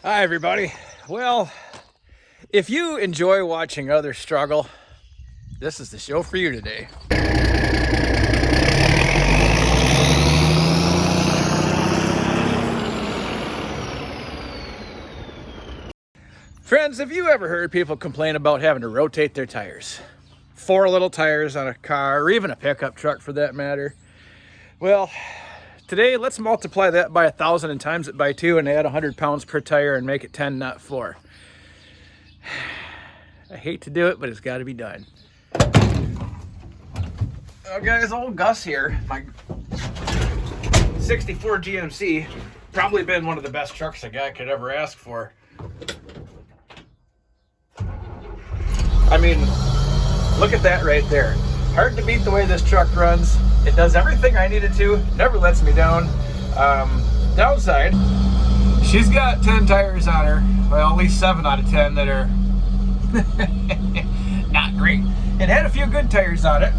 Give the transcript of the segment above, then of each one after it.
Hi, everybody. Well, if you enjoy watching others struggle, this is the show for you today. Friends, have you ever heard people complain about having to rotate their tires? 4 little tires on a car, or even a pickup truck for that matter. Well, today let's multiply that by 1,000 and times it by 2 and add 100 pounds per tire and make it 10, not 4. I hate to do it, but it's got to be done. Oh, guys, old Gus here, my 64 GMC, probably been one of the best trucks a guy could ever ask for. I mean, look at that right there. Hard to beat the way this truck runs. It does everything I need it to, never lets me down. Downside, she's got 10 tires on her. Well, at least 7 out of 10 that are not great. It had a few good tires on it.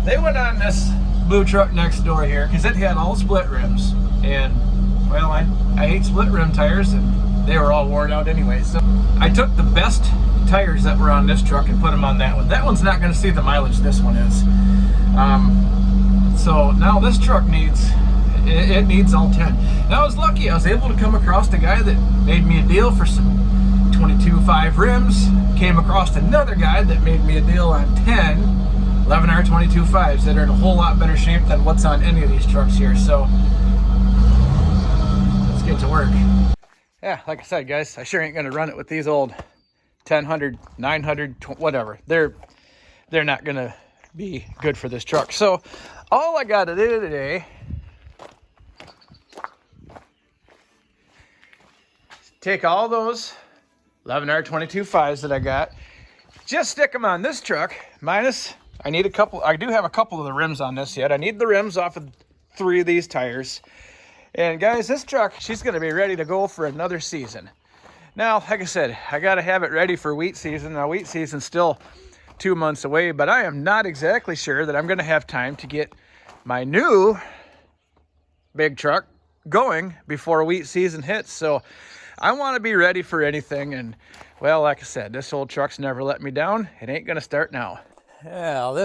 They went on this blue truck next door here because it had all split rims. And, well, I hate split rim tires, and they were all worn out anyway. So I took the best tires that were on this truck and put them on that one. That one's not going to see the mileage this one is. So now this truck needs all 10. And I was lucky. I was able to come across a guy that made me a deal for some 22.5 rims. Came across another guy that made me a deal on 10 11R 22.5s that are in a whole lot better shape than what's on any of these trucks here. So let's get to work. Yeah, like I said, guys, I sure ain't going to run it with these old 1000, 900, whatever. They're not going to be good for this truck. So all I got to do today is take all those 11R 22.5s that I got, just stick them on this truck, minus I need a couple. I do have a couple of the rims on this yet. I need the rims off of 3 of these tires. And guys, this truck, she's going to be ready to go for another season. Now, like I said, I got to have it ready for wheat season. Now, wheat season's still 2 months away, but I am not exactly sure that I'm going to have time to get my new big truck going before wheat season hits. So I want to be ready for anything. And, well, like I said, this old truck's never let me down. It ain't going to start now. Well,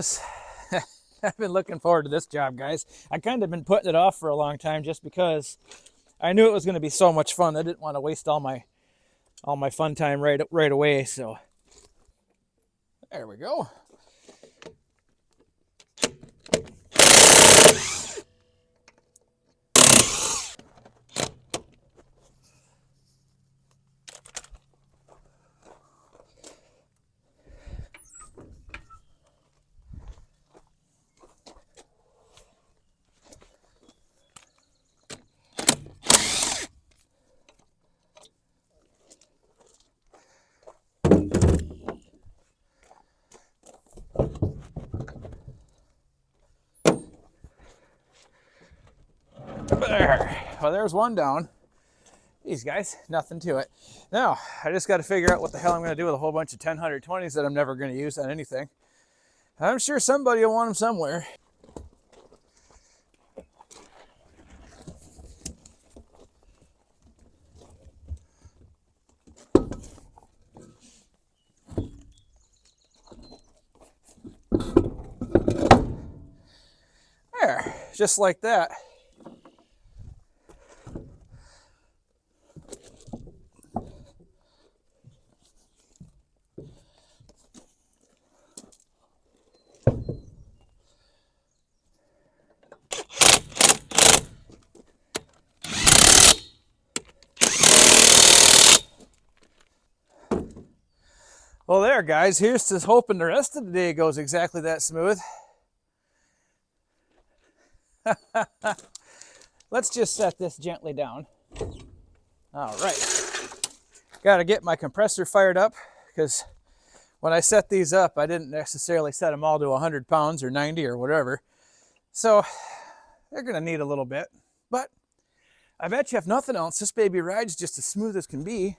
I've been looking forward to this job, guys. I kind of been putting it off for a long time just because I knew it was going to be so much fun. I didn't want to waste all my fun time right away. So there we go. There. Well, there's one down. These guys, nothing to it. Now, I just got to figure out what the hell I'm going to do with a whole bunch of 10-120s that I'm never going to use on anything. I'm sure somebody will want them somewhere. There, just like that. Well, there, guys. Here's to hoping the rest of the day goes exactly that smooth. Let's just set this gently down. All right. Got to get my compressor fired up because when I set these up, I didn't necessarily set them all to 100 pounds or 90 or whatever. So they're going to need a little bit. But I bet you if nothing else, this baby rides just as smooth as can be.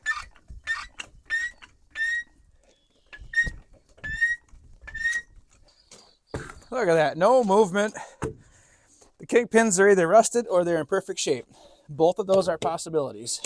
Look at that, no movement. The kingpins are either rusted or they're in perfect shape. Both of those are possibilities.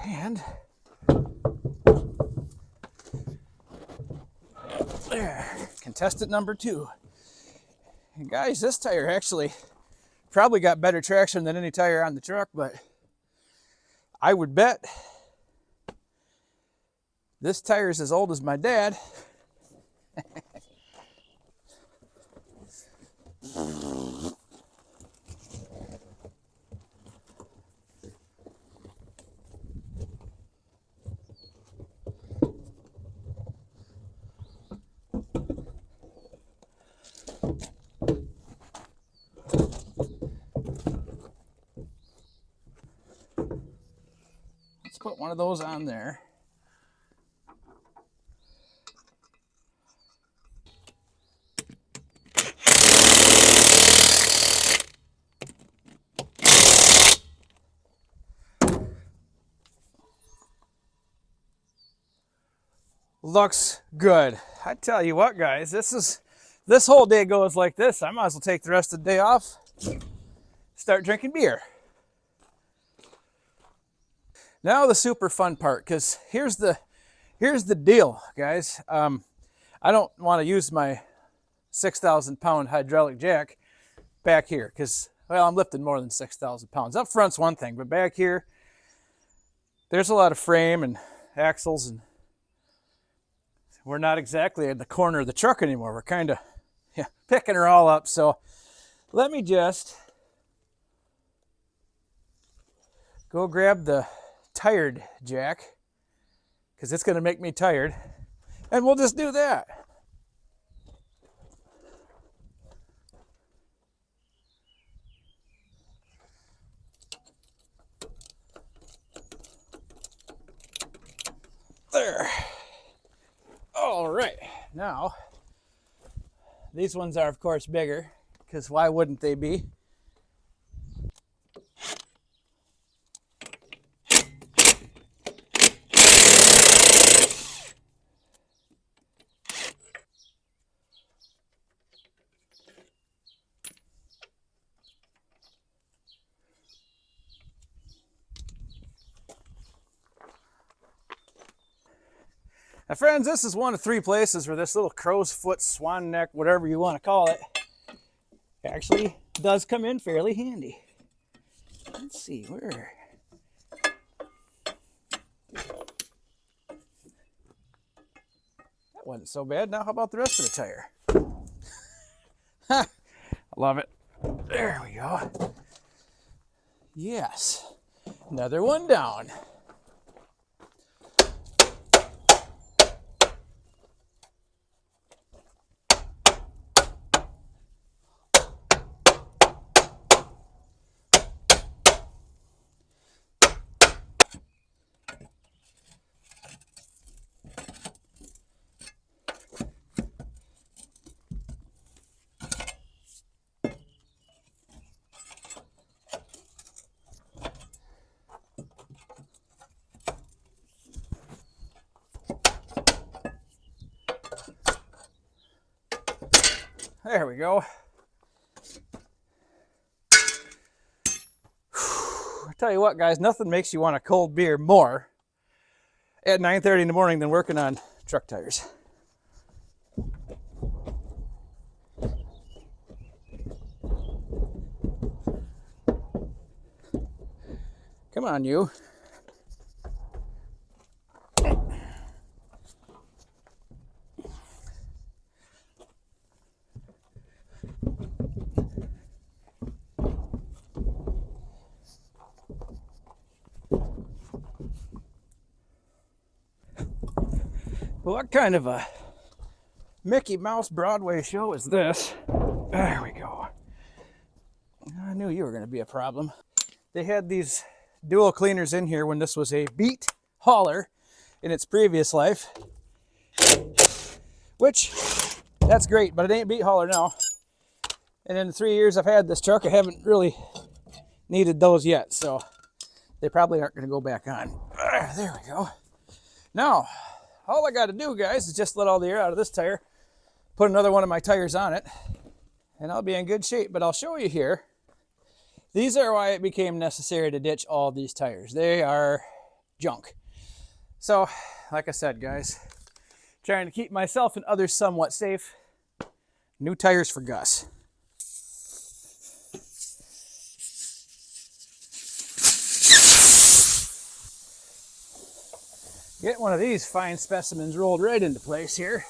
And there, contestant number 2. And guys, this tire actually probably got better traction than any tire on the truck, but I would bet this tire is as old as my dad. Let's put one of those on there. Looks good. I tell you what, guys, this whole day goes like this. I might as well take the rest of the day off, start drinking beer. Now the super fun part, because here's the deal, guys. I don't want to use my 6,000 pound hydraulic jack back here because, well, I'm lifting more than 6,000 pounds. Up front's one thing, but back here, there's a lot of frame and axles, and we're not exactly at the corner of the truck anymore. We're kind of picking her all up. So let me just go grab the tired jack, because it's going to make me tired, and we'll just do that. There. All right, now these ones are of course bigger, because why wouldn't they be? Now friends, this is one of 3 places where this little crow's foot, swan neck, whatever you want to call it, actually does come in fairly handy. Let's see, where? That wasn't so bad. Now how about the rest of the tire? I love it. There we go. Yes. Another one down. There we go. I tell you what, guys, nothing makes you want a cold beer more at 9:30 in the morning than working on truck tires. Come on, you. What kind of a Mickey Mouse Broadway show is this? There we go. I knew you were going to be a problem. They had these dual cleaners in here when this was a beat hauler in its previous life, which That's great, but it ain't beet hauler now. And in the 3 years I've had this truck, I haven't really needed those yet, so they probably aren't going to go back on. There we go. Now, all I got to do, guys, is just let all the air out of this tire, put another one of my tires on it, and I'll be in good shape. But I'll show you here. These are why it became necessary to ditch all these tires. They are junk. So, like I said, guys, trying to keep myself and others somewhat safe. New tires for Gus. Get one of these fine specimens rolled right into place here.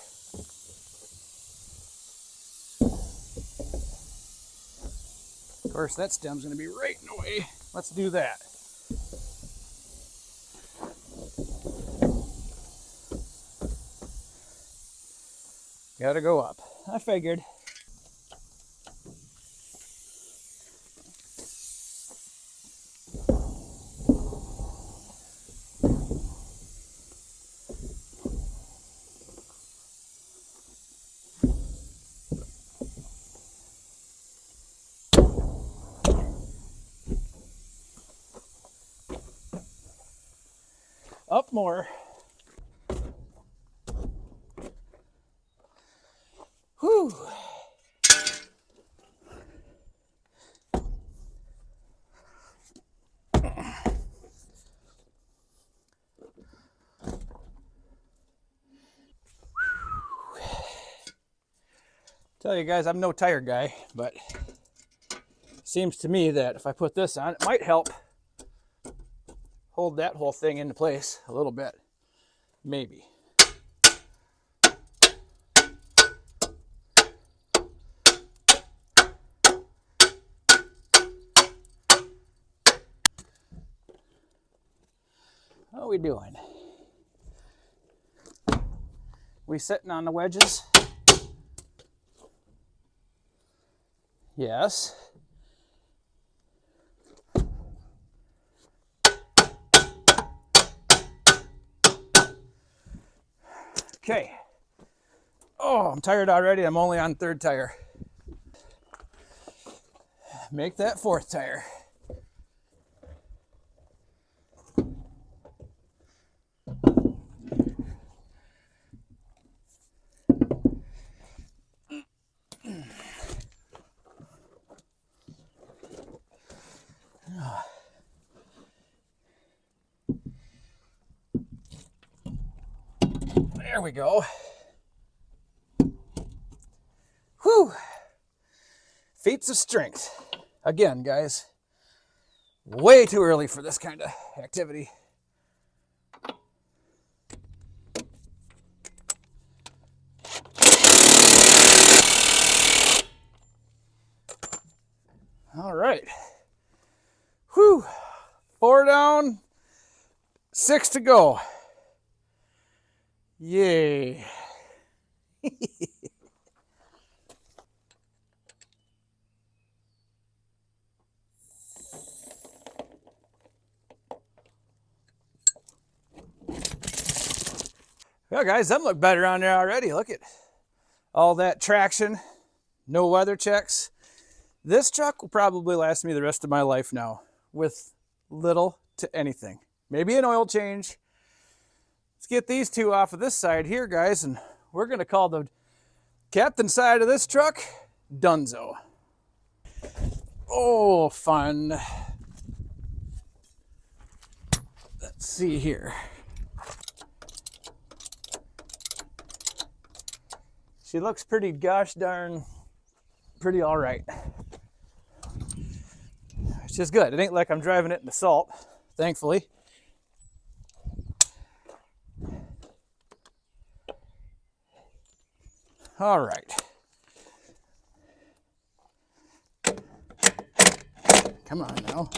Of course, that stem's going to be right in the way. Let's do that. Gotta go up. I figured. Up more. Whew. Tell you guys, I'm no tire guy, but it seems to me that if I put this on, it might help hold that whole thing into place a little bit. Maybe. How are we doing? We sitting on the wedges? Yes. Okay. Oh, I'm tired already. I'm only on third tire. Make that fourth tire. There we go. Whew. Feats of strength. Again, guys, way too early for this kind of activity. All right. Whew. 4 down, 6 to go. Yay. Well, guys, them look better on there already. Look at all that traction, no weather checks. This truck will probably last me the rest of my life now with little to anything. Maybe an oil change. Let's get these two off of this side here, guys, and we're going to call the captain side of this truck Dunzo. Oh, fun. Let's see here. She looks pretty gosh darn pretty all right. Which is good. It ain't like I'm driving it in the salt, thankfully. All right. Come on now.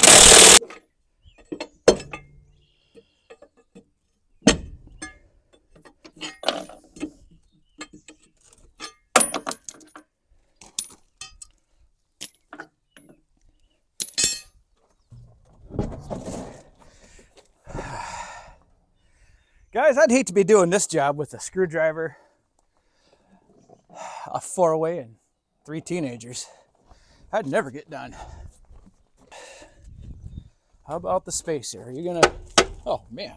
Guys, I'd hate to be doing this job with a screwdriver. a 4-way and 3 teenagers. I'd never get done. How about the space here? Are you gonna, oh man.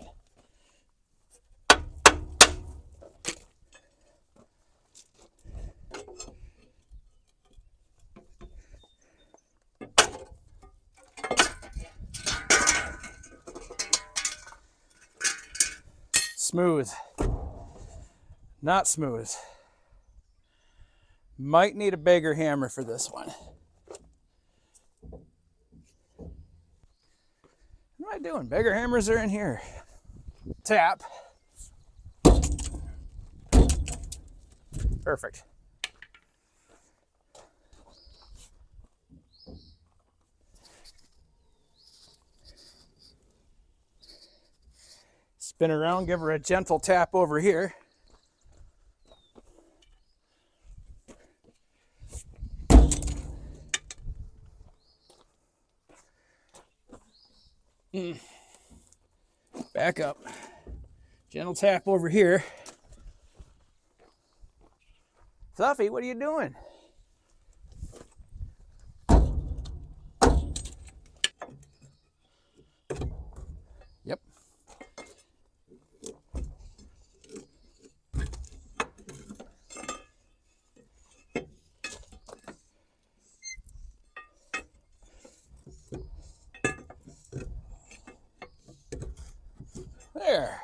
Smooth. Not smooth. Might need a bigger hammer for this one. What am I doing? Bigger hammers are in here. Tap. Perfect. Spin around, give her a gentle tap over here. Back up. Gentle tap over here. Fluffy, what are you doing? Yep. There.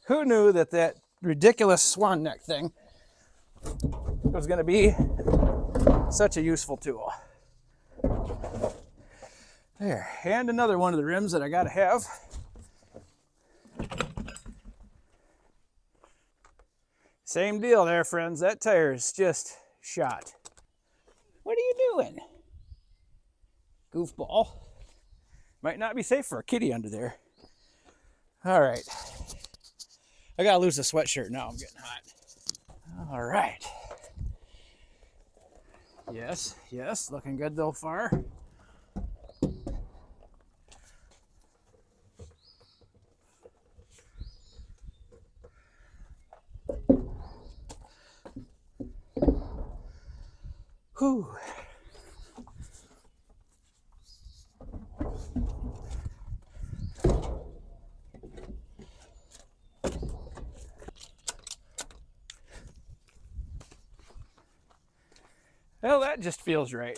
Who knew that that ridiculous swan neck thing was going to be such a useful tool? There. And another one of the rims that I got to have. Same deal there, friends. That tire is just shot. What are you doing? Goofball. Might not be safe for a kitty under there. All right. I gotta lose the sweatshirt now. I'm getting hot. All right. Yes, yes. Looking good so far. Whew. Well, that just feels right.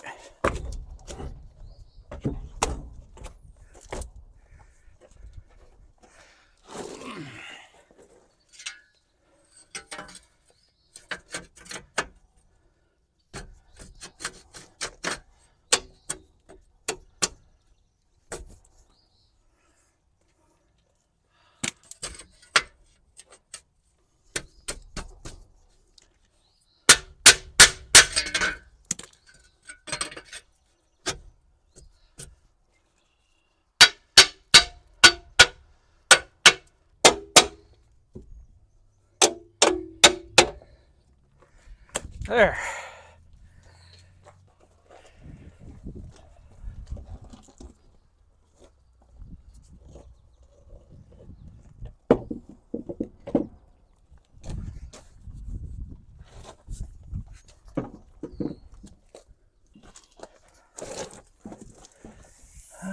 There.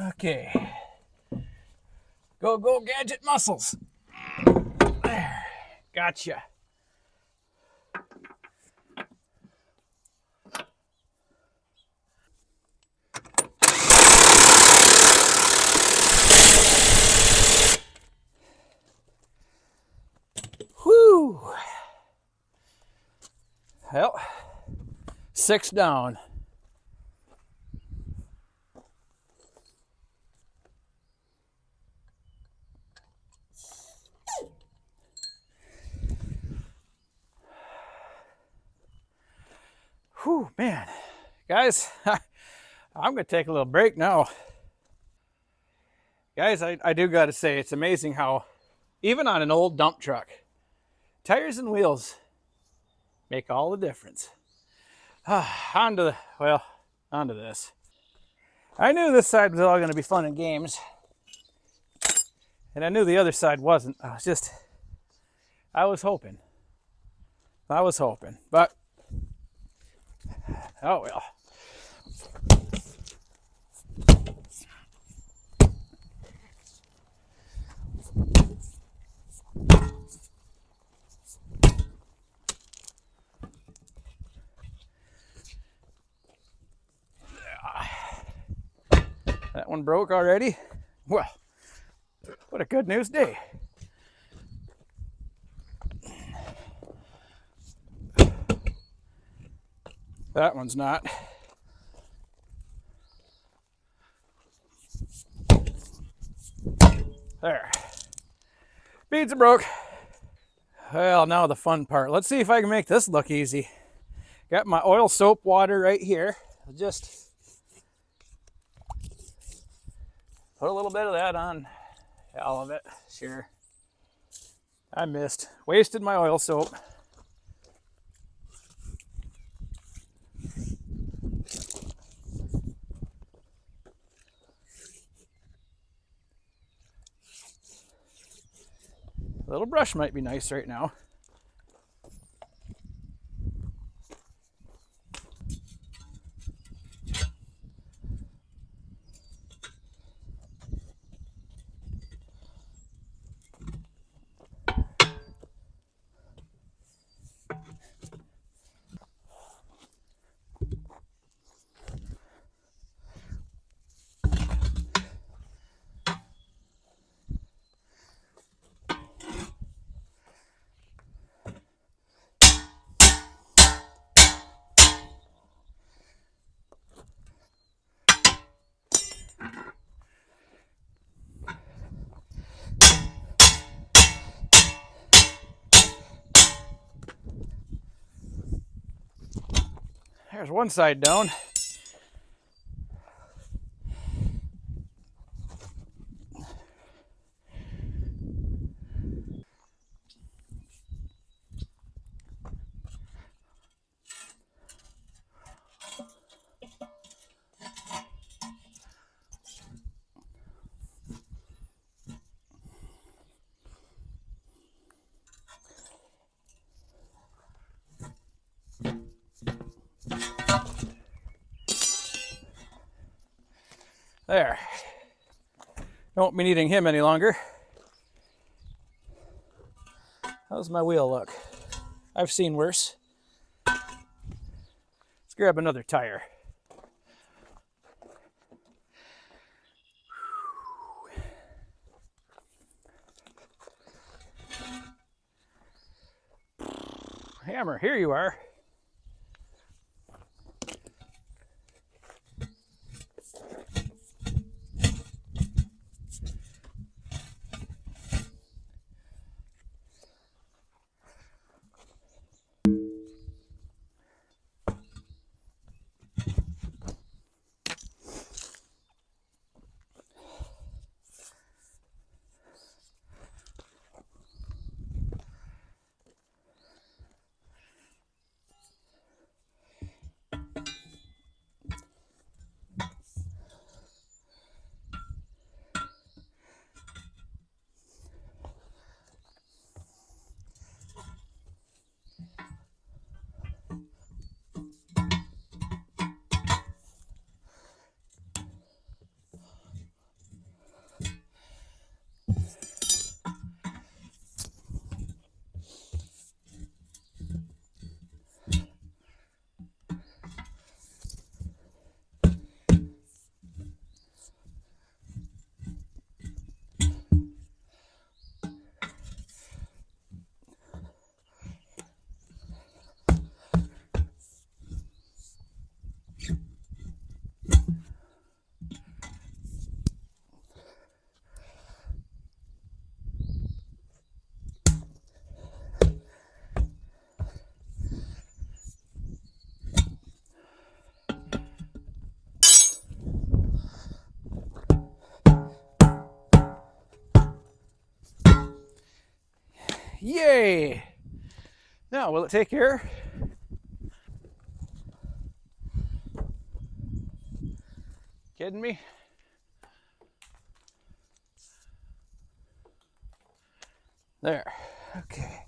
Okay. Go, go, gadget muscles. There. Gotcha. Whew. Well, 6 down. Whew, man. Guys, I'm going to take a little break now. Guys, I do got to say, it's amazing how, even on an old dump truck, tires and wheels make all the difference. On to this. I knew this side was all going to be fun and games. And I knew the other side wasn't. I was hoping. But Oh well. That one broke already? Well, what a good news day. That one's not. There. Beads are broke. Well, now the fun part. Let's see if I can make this look easy. Got my oil soap water right here. I'll just put a little bit of that on all of it. Sure. I missed. Wasted my oil soap. A little brush might be nice right now. There's one side down. There. Don't be needing him any longer. How's my wheel look? I've seen worse. Let's grab another tire. Hammer, here you are. Yay! Now, will it take care? Kidding me? There. Okay.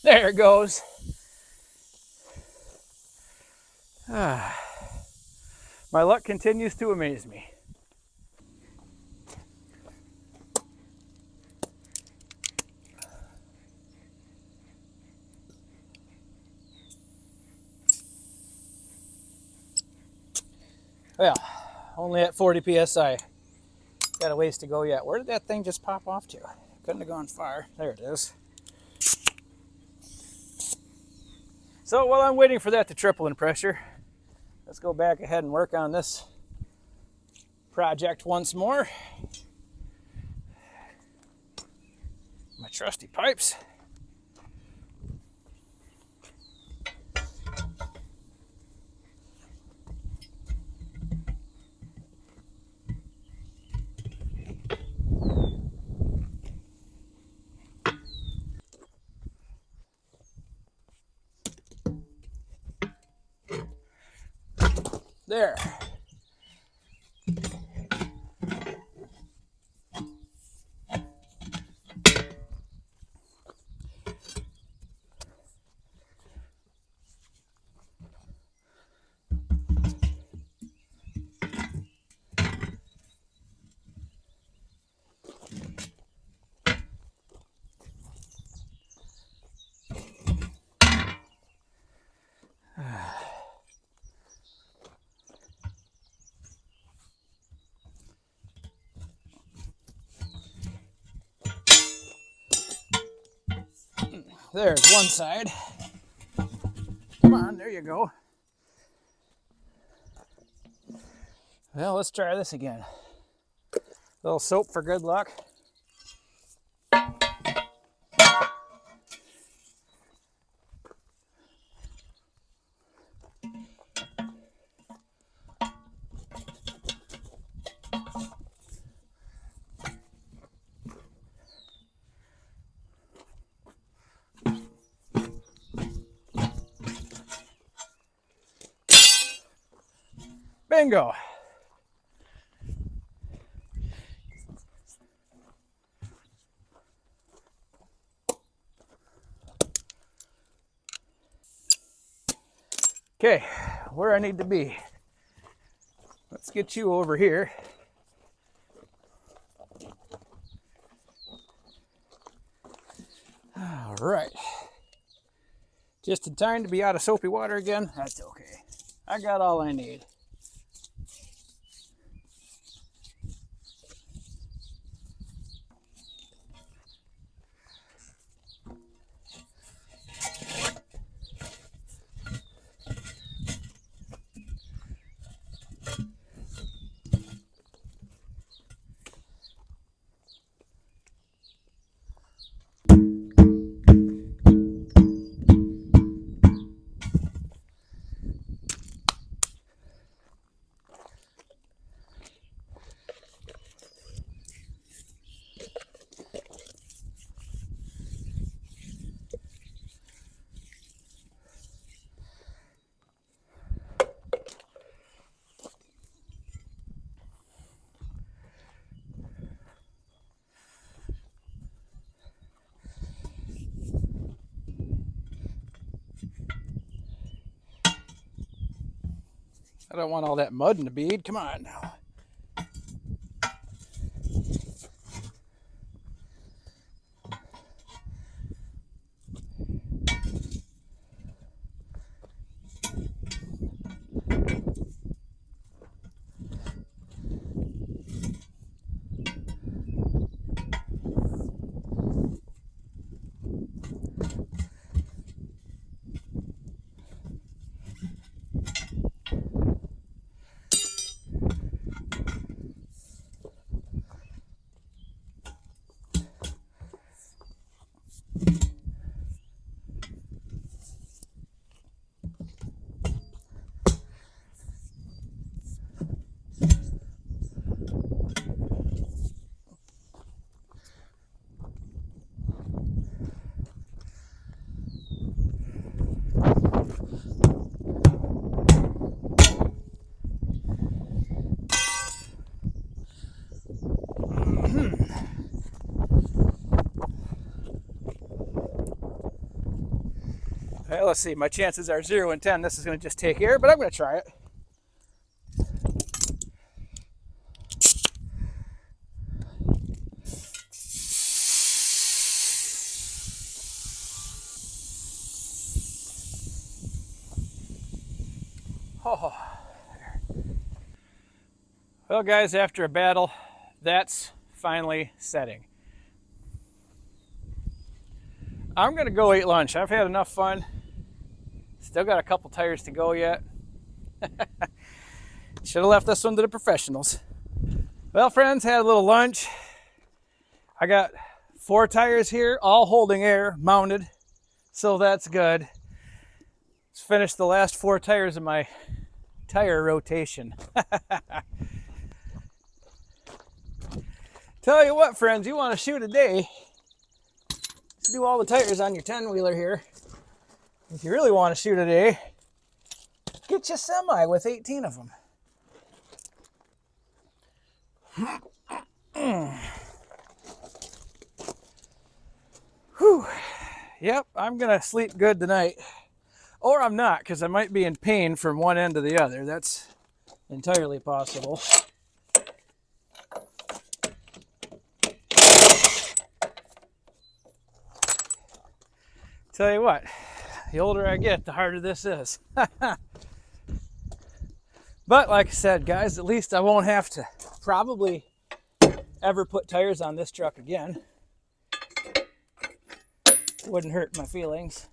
There it goes. Ah, my luck continues to amaze me. Well, only at 40 psi. Got a ways to go yet. Where did that thing just pop off to? Couldn't have gone far. There it is. So while I'm waiting for that to triple in pressure, let's go back ahead and work on this project once more. My trusty pipes. There. There's one side. Come on, there you go. Well, let's try this again. A little soap for good luck. Bingo. Okay, where I need to be. Let's get you over here. All right. Just in time to be out of soapy water again. That's okay. I got all I need. I don't want all that mud in the bead. Come on now. Well, let's see. My chances are 0 and 10. This is going to just take air, but I'm going to try it. Oh. Well, guys, after a battle, that's finally setting. I'm going to go eat lunch. I've had enough fun. Still got a couple tires to go yet. Should have left this one to the professionals. Well, friends, had a little lunch. I got 4 tires here, all holding air, mounted. So that's good. Let's finish the last 4 tires of my tire rotation. Tell you what, friends, you want to shoot a day, do all the tires on your 10-wheeler here. If you really want to shoot a day, get you a semi with 18 of them. Whew. Yep, I'm going to sleep good tonight. Or I'm not, because I might be in pain from one end to the other. That's entirely possible. Tell you what, the older I get, the harder this is. But like I said, guys, at least I won't have to probably ever put tires on this truck again. Wouldn't hurt my feelings.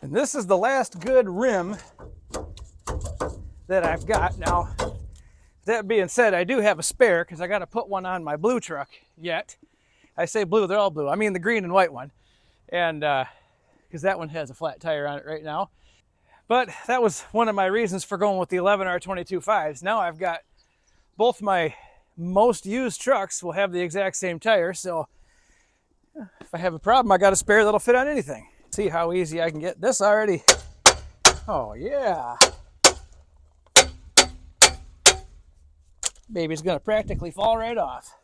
And this is the last good rim that I've got. Now, that being said, I do have a spare because I got to put one on my blue truck yet. I say blue, they're all blue. I mean the green and white one. And because that one has a flat tire on it right now. But that was one of my reasons for going with the 11R22.5s. Now I've got both my most used trucks will have the exact same tire. So if I have a problem, I got a spare that'll fit on anything. See how easy I can get this already. Oh yeah. Baby's gonna practically fall right off.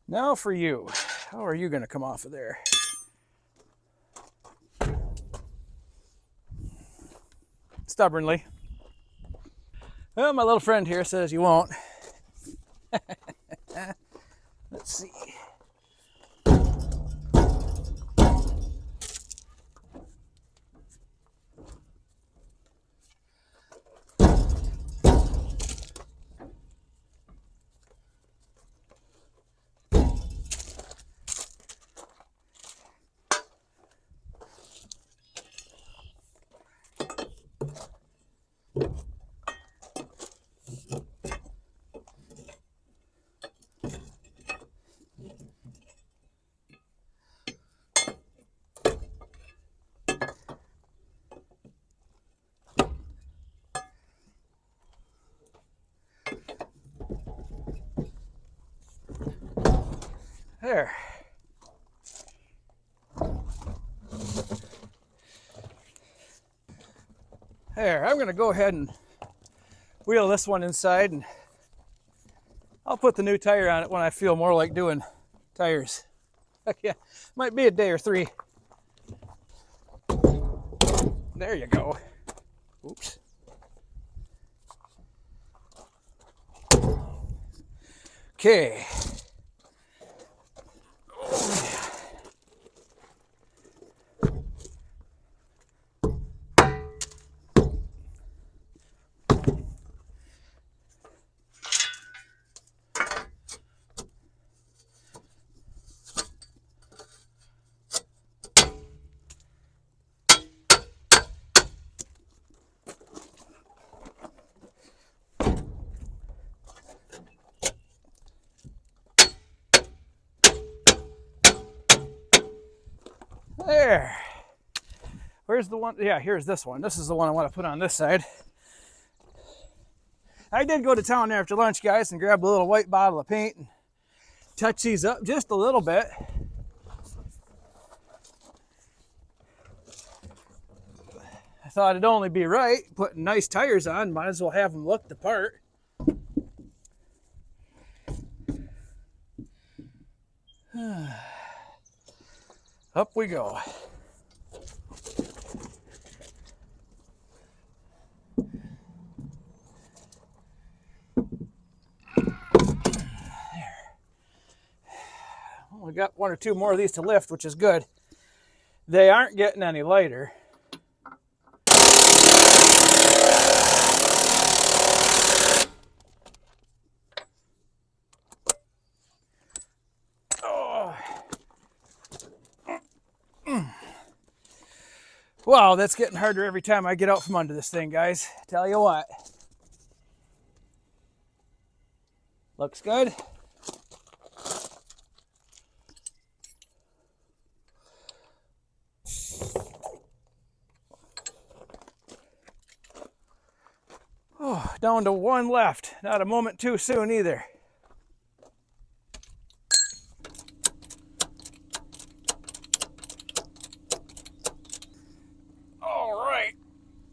Now for you. How are you gonna come off of there? Stubbornly. Well, my little friend here says you won't. Let's see. There. There, I'm gonna go ahead and wheel this one inside, and I'll put the new tire on it when I feel more like doing tires. Heck yeah, might be a day or 3. There you go. Oops. Okay. There. Where's the one? Yeah, here's this one. This is the one I want to put on this side. I did go to town after lunch, guys, and grab a little white bottle of paint and touch these up just a little bit. I thought it'd only be right, putting nice tires on, might as well have them look the part. Up we go. We got one or two more of these to lift, which is good. They aren't getting any lighter. Oh. Wow, that's getting harder every time I get out from under this thing, guys. Tell you what. Looks good. Oh, down to one left. Not a moment too soon either. All right.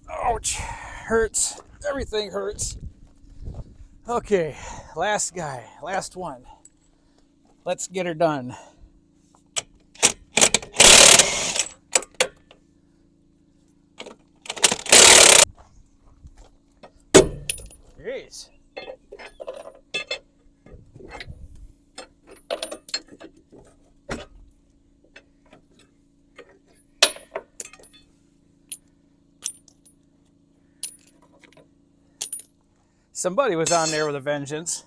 Ouch. Hurts. Everything hurts. Okay, last guy, last one. Let's get her done. Jeez. Somebody was on there with a vengeance.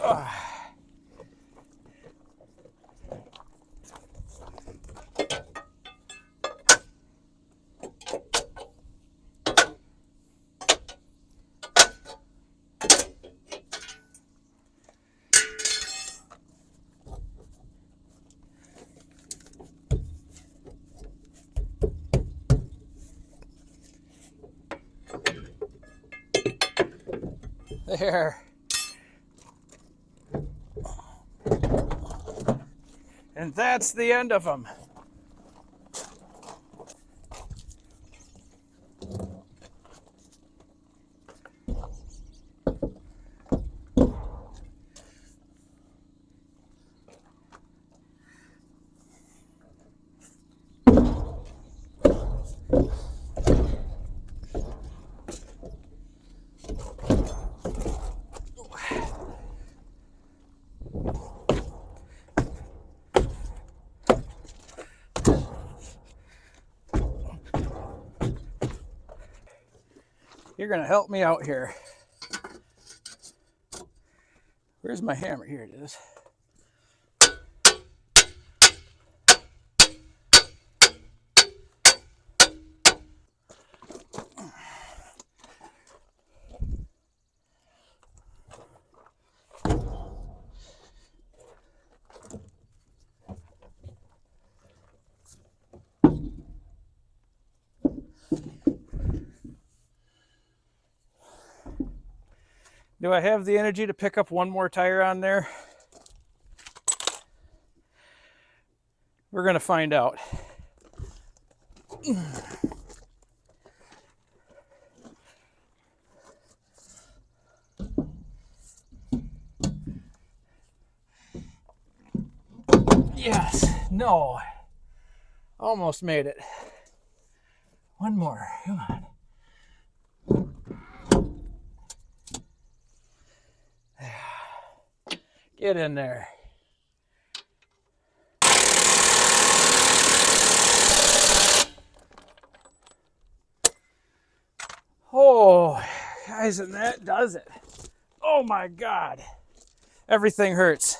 Ugh. There. And that's the end of them. You're gonna help me out here. Where's my hammer? Here it is. Do I have the energy to pick up one more tire on there? We're gonna find out. Yes, no, almost made it. One more, come on. Get in there. Oh, guys, and that does it. Oh my God. Everything hurts.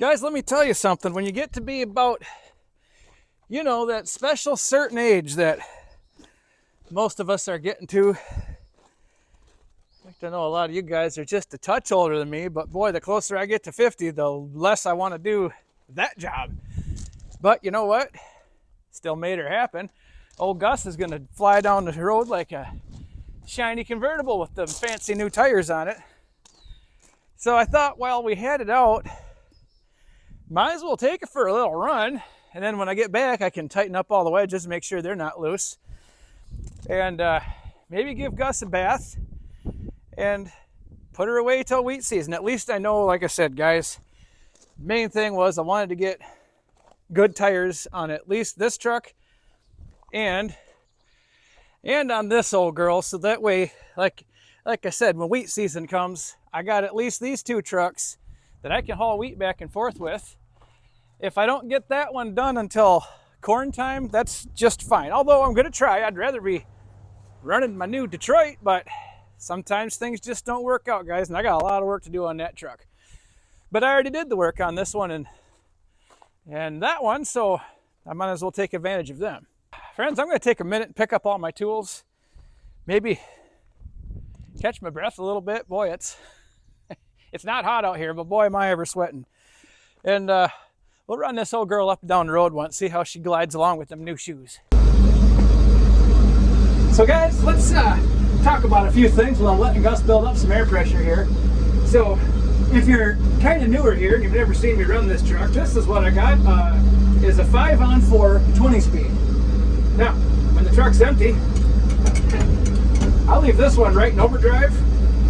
Guys, let me tell you something. When you get to be about, you know, that special certain age that most of us are getting to. I like to know a lot of you guys are just a touch older than me, but boy, the closer I get to 50, the less I want to do that job. But you know what? Still made her happen. Old Gus is going to fly down the road like a shiny convertible with the fancy new tires on it. So I thought while we had it out, might as well take it for a little run. And then when I get back, I can tighten up all the wedges, make sure they're not loose. And maybe give Gus a bath and put her away till wheat season. At least I know, like I said, guys, main thing was I wanted to get good tires on at least this truck and on this old girl, so that way, like I said, when wheat season comes, I got at least these two trucks that I can haul wheat back and forth with. If I don't get that one done until corn time, that's just fine. Although I'm going to try. I'd rather be running my new Detroit, but sometimes things just don't work out, guys, and I got a lot of work to do on that truck. But I already did the work on this one and that one, so I might as well take advantage of them. Friends, I'm going to take a minute and pick up all my tools. Maybe catch my breath a little bit. Boy, it's not hot out here, but boy, am I ever sweating. And we'll run this old girl up and down the road once, see how she glides along with them new shoes. So guys, let's talk about a few things while I'm letting Gus build up some air pressure here. So if you're kind of newer here and you've never seen me run this truck, this is what I got, is a 5-on-4 20 speed. Now, when the truck's empty, I'll leave this one right in overdrive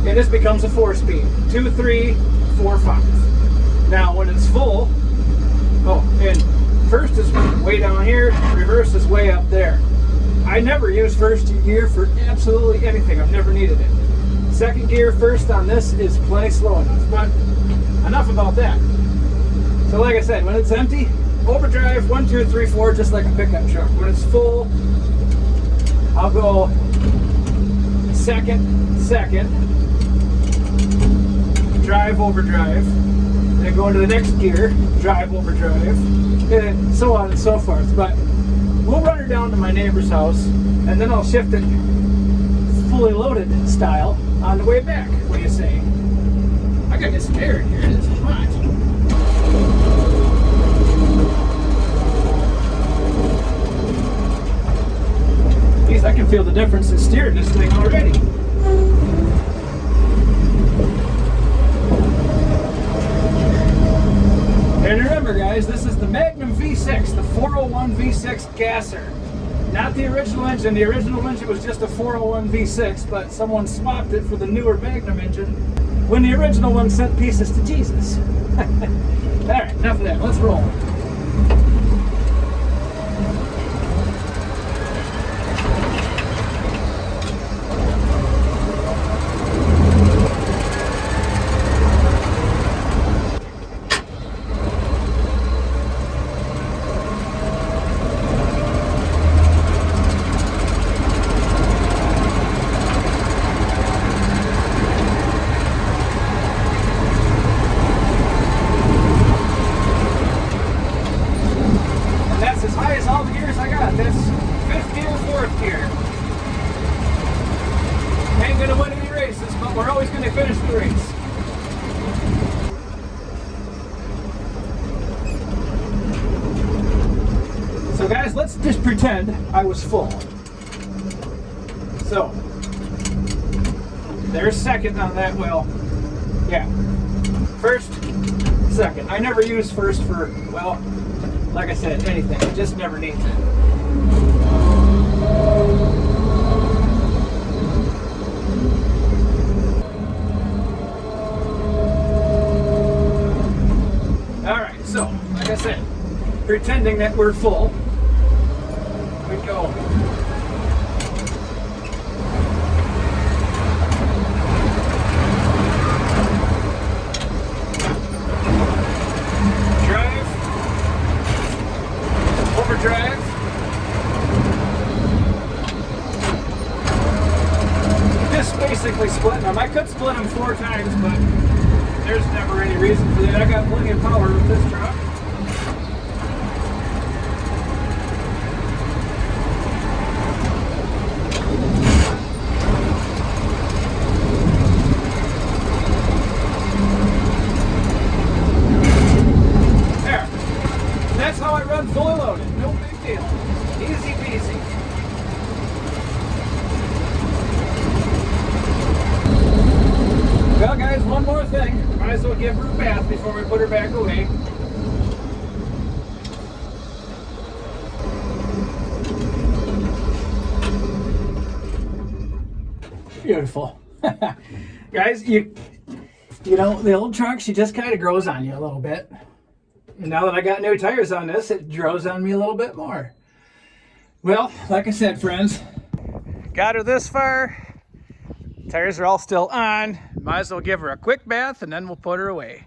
and this becomes a 4-speed. 2, 3, 4, 5. Now when it's full, and first is way down here, reverse is way up there. I never use first gear for absolutely anything. I've never needed it. Second gear first on this is plenty slow enough, but enough about that. So like I said, when it's empty, overdrive 1, 2, 3, 4, just like a pickup truck. When it's full, I'll go second, drive, overdrive, then go into the next gear, drive, overdrive, and so on and so forth. But we'll run her down to my neighbor's house, and then I'll shift it fully loaded style on the way back. What do you say? I gotta get scared here. This is hot. Geez, I can feel the difference in steering this thing already. And remember guys, this is the Magnum V6, the 401 V6 gasser. Not the original engine. The original engine was just a 401 V6, but someone swapped it for the newer Magnum engine when the original one sent pieces to Jesus. Alright, enough of that. Let's roll. So guys, let's just pretend I was full. So, there's second on that. Well, yeah. First, second. I never use first for, well, like I said, anything. It just never needs it. Alright, so, like I said, pretending that we're full, we go. Drive, overdrive, just basically splitting them. I could split them 4 times, but there's never any reason for that. I got plenty of power with this truck. that's how I run fully loaded. No big deal. Easy peasy. Well, guys, one more thing. Might as well give her a bath before we put her back away. Beautiful. Guys, you know, the old truck, she just kind of grows on you a little bit. And now that I got new tires on this, it grows on me a little bit more. Well, like I said, friends, got her this far. Tires are all still on. Might as well give her a quick bath and then we'll put her away.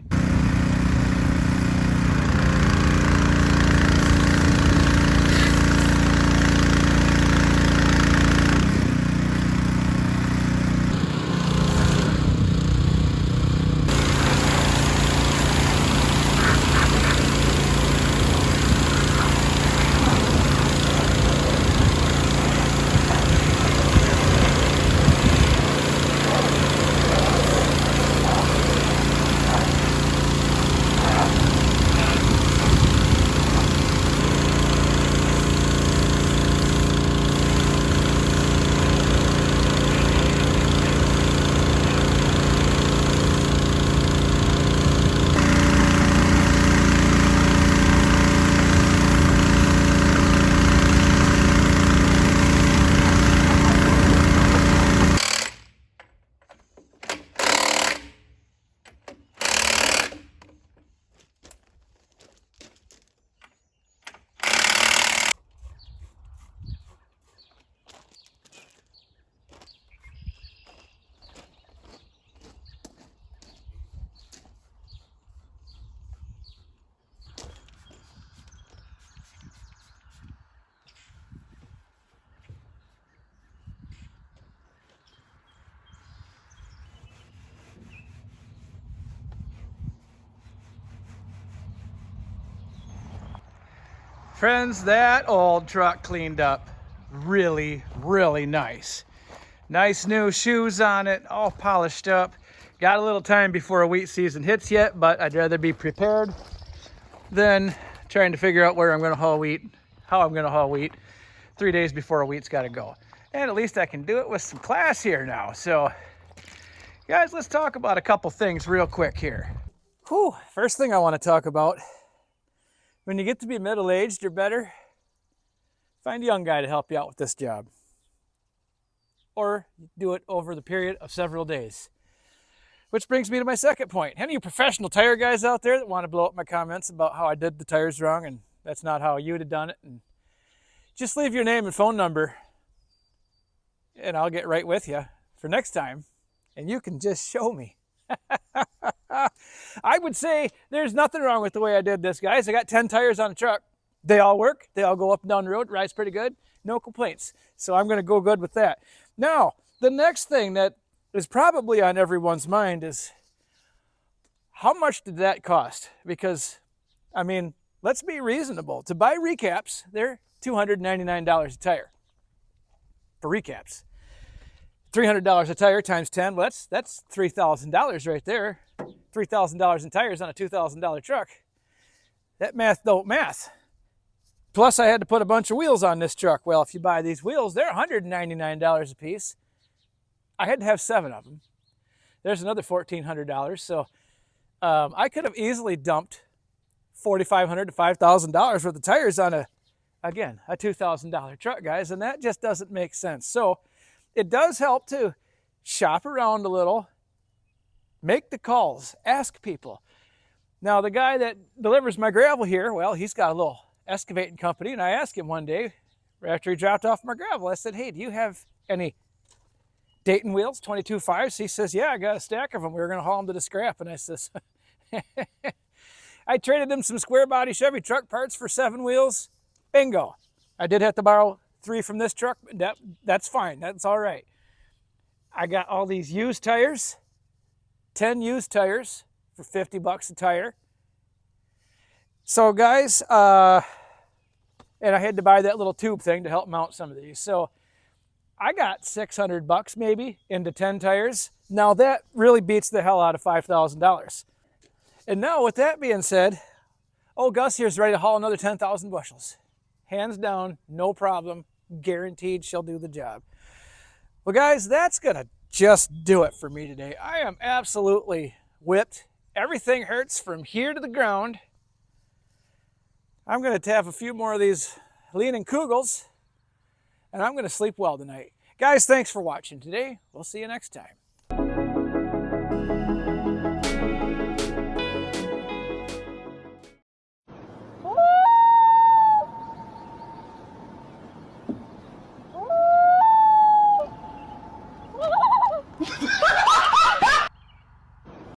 Friends, that old truck cleaned up really, really nice. Nice new shoes on it, all polished up. Got a little time before a wheat season hits yet, but I'd rather be prepared than trying to figure out where I'm gonna haul wheat, how I'm gonna haul wheat 3 days before a wheat's gotta go. And at least I can do it with some class here now. So guys, let's talk about a couple things real quick here. Whew, first thing I wanna talk about, when you get to be middle-aged or better, find a young guy to help you out with this job. Or do it over the period of several days. Which brings me to my second point. Any of you professional tire guys out there that want to blow up my comments about how I did the tires wrong and that's not how you'd have done it, and just leave your name and phone number and I'll get right with you for next time and you can just show me. I would say there's nothing wrong with the way I did this, guys. I got 10 tires on the truck. They all work. They all go up and down the road. Rides pretty good. No complaints. So I'm going to go good with that. Now, the next thing that is probably on everyone's mind is how much did that cost? Because, I mean, let's be reasonable. To buy recaps, they're $299 a tire for recaps. $300 a tire times 10, well, that's $3,000 right there. $3,000 in tires on a $2,000 truck. That math don't math. Plus, I had to put a bunch of wheels on this truck. Well, if you buy these wheels, they're $199 a piece. I had to have 7 of them. There's another $1,400. So I could have easily dumped $4,500 to $5,000 worth of tires on a $2,000 truck, guys, and that just doesn't make sense. So it does help to shop around a little, make the calls, ask people. Now, the guy that delivers my gravel here, well, he's got a little excavating company, and I asked him one day after he dropped off my gravel, I said, hey, do you have any Dayton wheels, 22.5s? He says, yeah, I got a stack of them. We were going to haul them to the scrap. And I says, I traded him some square body Chevy truck parts for 7 wheels. Bingo. I did have to borrow 3 from this truck, but that's fine. That's all right. I got all these used tires, 10 used tires for $50 a tire. So guys, and I had to buy that little tube thing to help mount some of these. So I got $600 maybe into 10 tires. Now that really beats the hell out of $5,000. And now with that being said, Old Gus here's ready to haul another 10,000 bushels. Hands down, no problem. Guaranteed she'll do the job. Well, guys, that's going to just do it for me today. I am absolutely whipped. Everything hurts from here to the ground. I'm going to have a few more of these Leinenkugels, and I'm going to sleep well tonight. Guys, thanks for watching today. We'll see you next time.